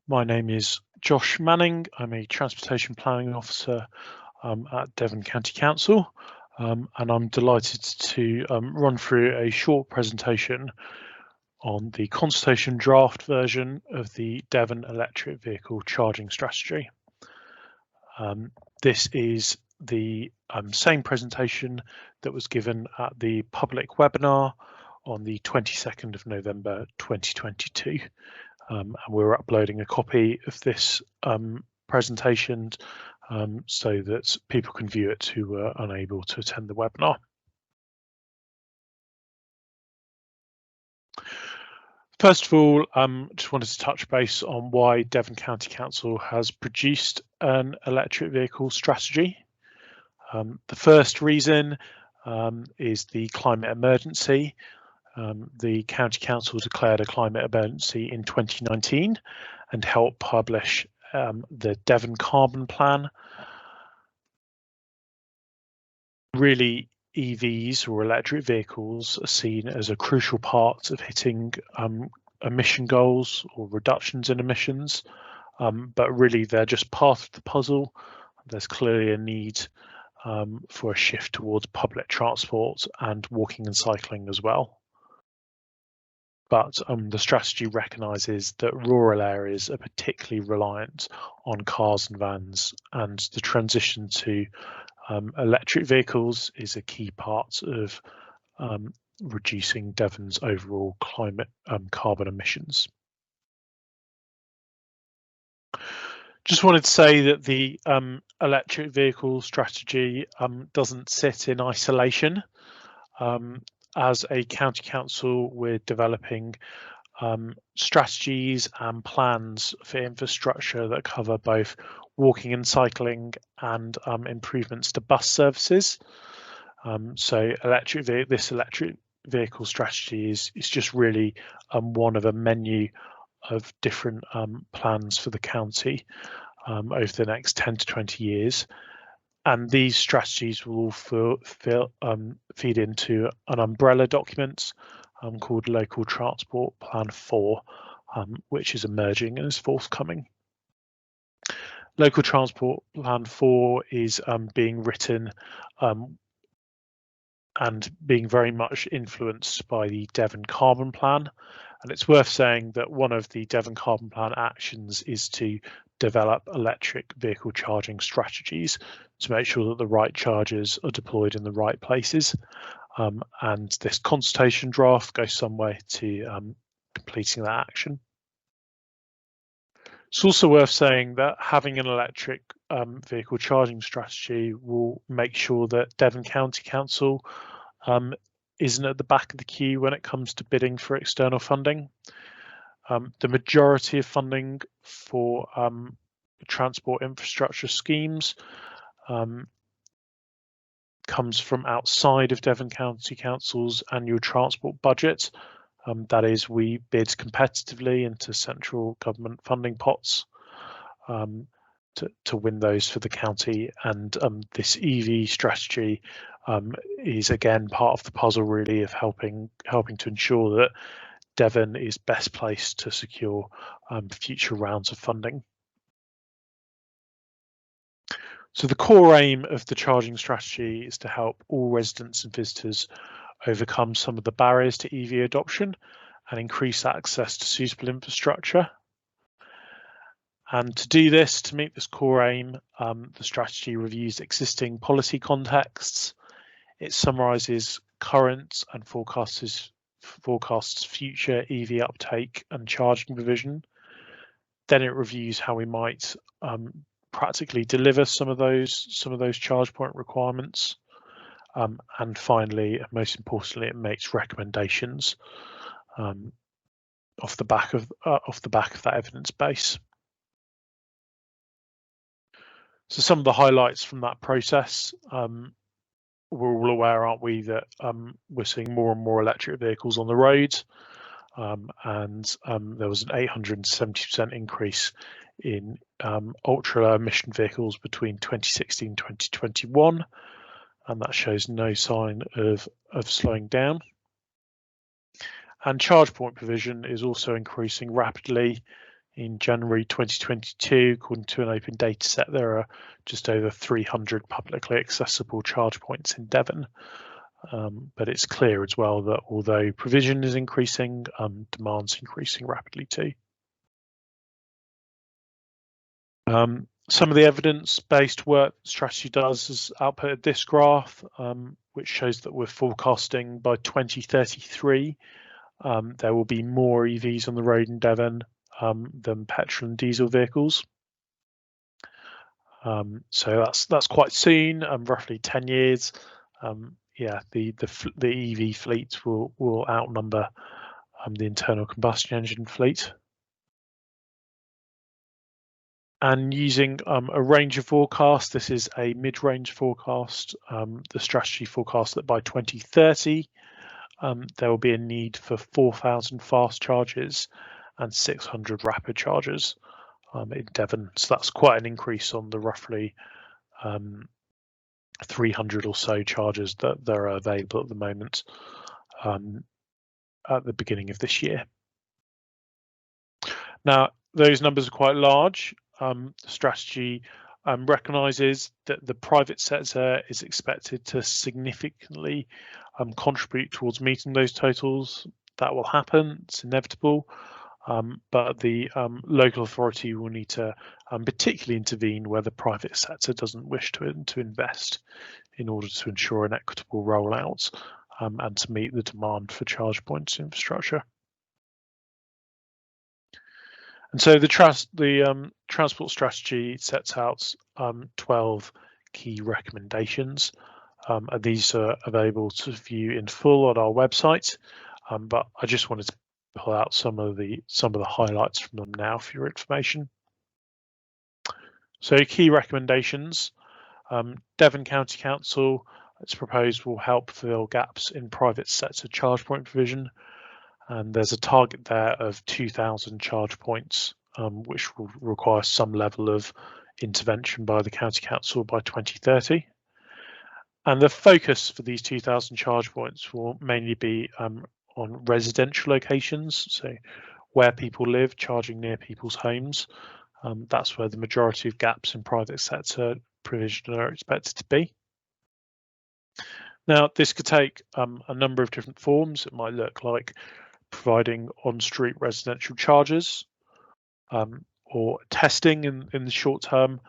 My name is Josh Manning. I'm a Transportation Planning Officer at Devon County Council, and I'm delighted to run through a short presentation on the consultation draft version of the Devon electric vehicle charging strategy. This is the same presentation that was given at the public webinar on the 22nd of November 2022. And we're uploading a copy of this presentation so that people can view it who were unable to attend the webinar. First of all, just wanted to touch base on why Devon County Council has produced an electric vehicle strategy. The first reason is the climate emergency. The County Council declared a climate emergency in 2019 and helped publish the Devon Carbon Plan. Really, EVs or electric vehicles are seen as a crucial part of hitting emission goals or reductions in emissions, but really they're just part of the puzzle. There's clearly a need for a shift towards public transport and walking and cycling as well. But the strategy recognises that rural areas are particularly reliant on cars and vans, and the transition to electric vehicles is a key part of reducing Devon's overall climate carbon emissions. Just wanted to say that the electric vehicle strategy doesn't sit in isolation. As a county council, we're developing strategies and plans for infrastructure that cover both walking and cycling and improvements to bus services. So this electric vehicle strategy is just really one of a menu of different plans for the county over the next 10 to 20 years. And these strategies will feed into an umbrella document called Local Transport Plan 4, which is emerging and is forthcoming. Local Transport Plan 4 is being written and being very much influenced by the Devon Carbon Plan. And it's worth saying that one of the Devon Carbon Plan actions is to develop electric vehicle charging strategies to make sure that the right chargers are deployed in the right places. And this consultation draft goes some way to completing that action. It's also worth saying that having an electric vehicle charging strategy will make sure that Devon County Council isn't at the back of the queue when it comes to bidding for external funding. The majority of funding for transport infrastructure schemes comes from outside of Devon County Council's annual transport budget. That is, we bid competitively into central government funding pots to win those for the county, and this EV strategy is again part of the puzzle, really, of helping to ensure that Devon is best placed to secure future rounds of funding. So the core aim of the charging strategy is to help all residents and visitors overcome some of the barriers to EV adoption and increase access to suitable infrastructure. And to do this, to meet this core aim, the strategy reviews existing policy contexts. It summarises current and forecasts future EV uptake and charging provision. Then it reviews how we might practically deliver some of those charge point requirements. And finally, and most importantly, it makes recommendations off the back of that evidence base. So some of the highlights from that process, we're all aware, aren't we, that we're seeing more and more electric vehicles on the roads, and there was an 870% increase in ultra low emission vehicles between 2016 and 2021, and that shows no sign of slowing down. And charge point provision is also increasing rapidly. In January 2022, according to an open data set, there are just over 300 publicly accessible charge points in Devon. But it's clear as well that although provision is increasing, demand's increasing rapidly too. Some of the evidence-based work strategy does is output this graph, which shows that we're forecasting by 2033 there will be more EVs on the road in Devon than petrol and diesel vehicles. So that's quite soon, roughly 10 years. Yeah, the EV fleet will outnumber the internal combustion engine fleet. And using a range of forecasts, this is a mid-range forecast, the strategy forecast that by 2030 there will be a need for 4,000 fast chargers and 600 rapid chargers in Devon. So that's quite an increase on the roughly 300 or so chargers that are available at the moment at the beginning of this year. Now, those numbers are quite large. The strategy recognises that the private sector is expected to significantly contribute towards meeting those totals. That will happen, it's inevitable, but the local authority will need to particularly intervene where the private sector doesn't wish to invest in order to ensure an equitable rollout and to meet the demand for charge points infrastructure. And so the transport strategy sets out 12 key recommendations, and these are available to view in full on our website. But I just wanted to pull out some of the highlights from them now for your information. So key recommendations: Devon County Council, it's proposed, will help fill gaps in private sector charge point provision. And there's a target there of 2,000 charge points, which will require some level of intervention by the County Council by 2030. And the focus for these 2,000 charge points will mainly be on residential locations, so where people live, charging near people's homes. That's where the majority of gaps in private sector provision are expected to be. Now, this could take a number of different forms. It might look like providing on-street residential chargers, or testing in the short term,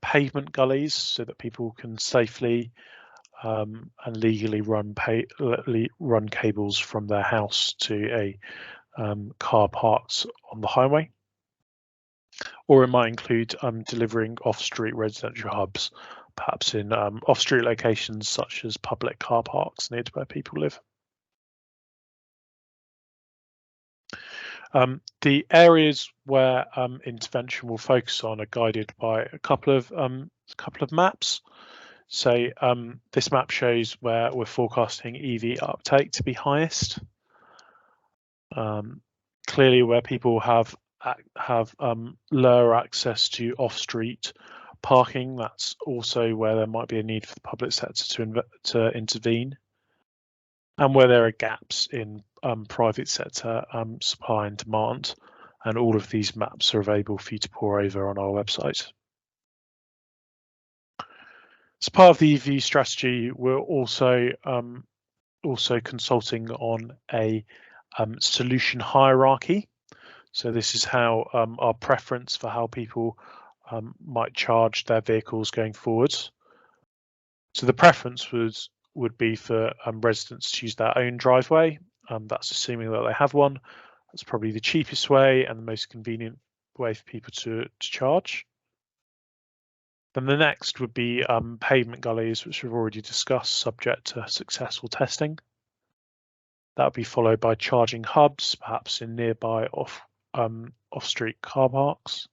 pavement gullies so that people can safely and legally run cables from their house to a car parked on the highway. Or it might include delivering off-street residential hubs, perhaps in off-street locations such as public car parks near to where people live. The areas where intervention will focus on are guided by a couple of maps. So this map shows where we're forecasting EV uptake to be highest. Clearly, where people have lower access to off-street parking, that's also where there might be a need for the public sector to intervene. And where there are gaps in private sector supply and demand, and all of these maps are available for you to pore over on our website. As part of the EV strategy, we're also consulting on a solution hierarchy. So this is how our preference for how people might charge their vehicles going forwards. So the preference would be for residents to use their own driveway. That's assuming that they have one. That's probably the cheapest way and the most convenient way for people to charge. Then the next would be pavement gullies, which we've already discussed, subject to successful testing. That would be followed by charging hubs, perhaps in nearby off-street car parks.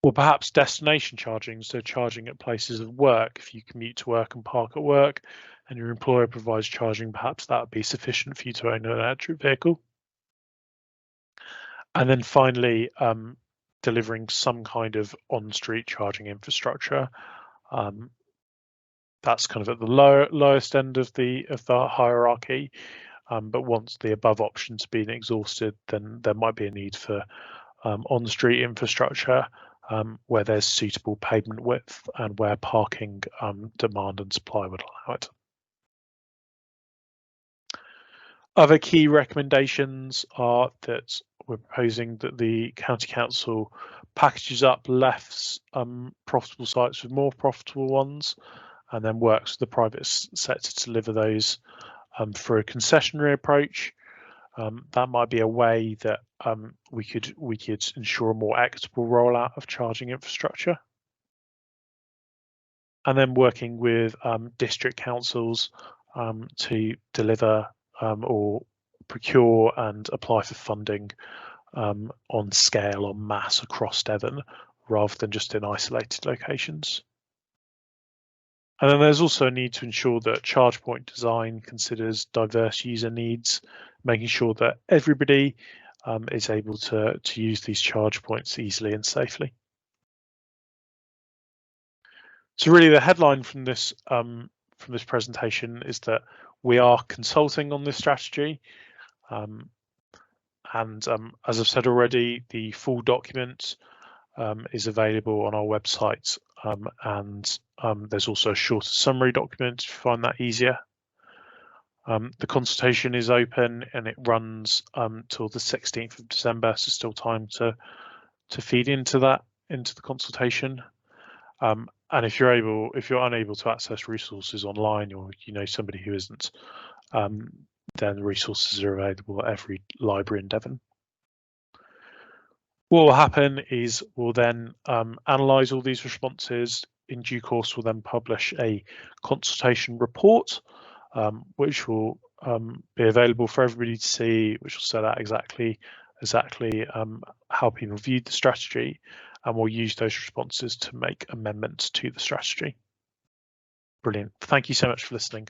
Or perhaps destination charging, so charging at places of work. If you commute to work and park at work and your employer provides charging, perhaps that would be sufficient for you to own an electric vehicle. And then finally, delivering some kind of on-street charging infrastructure. That's kind of at the lowest end of the hierarchy. but once the above options have been exhausted, then there might be a need for on-street infrastructure where there's suitable pavement width and where parking demand and supply would allow it. Other key recommendations are that we're proposing that the County Council packages up less profitable sites with more profitable ones, and then works with the private sector to deliver those through a concessionary approach. That might be a way that we could ensure a more equitable rollout of charging infrastructure. And then working with district councils to deliver or procure and apply for funding on scale, en masse across Devon, rather than just in isolated locations. And then there's also a need to ensure that charge point design considers diverse user needs, making sure that everybody is able to use these charge points easily and safely. So really the headline from this presentation is that we are consulting on this strategy. As I've said already, the full document is available on our website, and there's also a shorter summary document if you find that easier. The consultation is open and it runs till the 16th of December, so still time to feed into the consultation. And if you're unable to access resources online, or you know somebody who isn't, then resources are available at every library in Devon. What will happen is we'll then analyse all these responses. In due course, we'll then publish a consultation report, which will be available for everybody to see, which will set out exactly how people viewed the strategy, and we'll use those responses to make amendments to the strategy. Brilliant. Thank you so much for listening.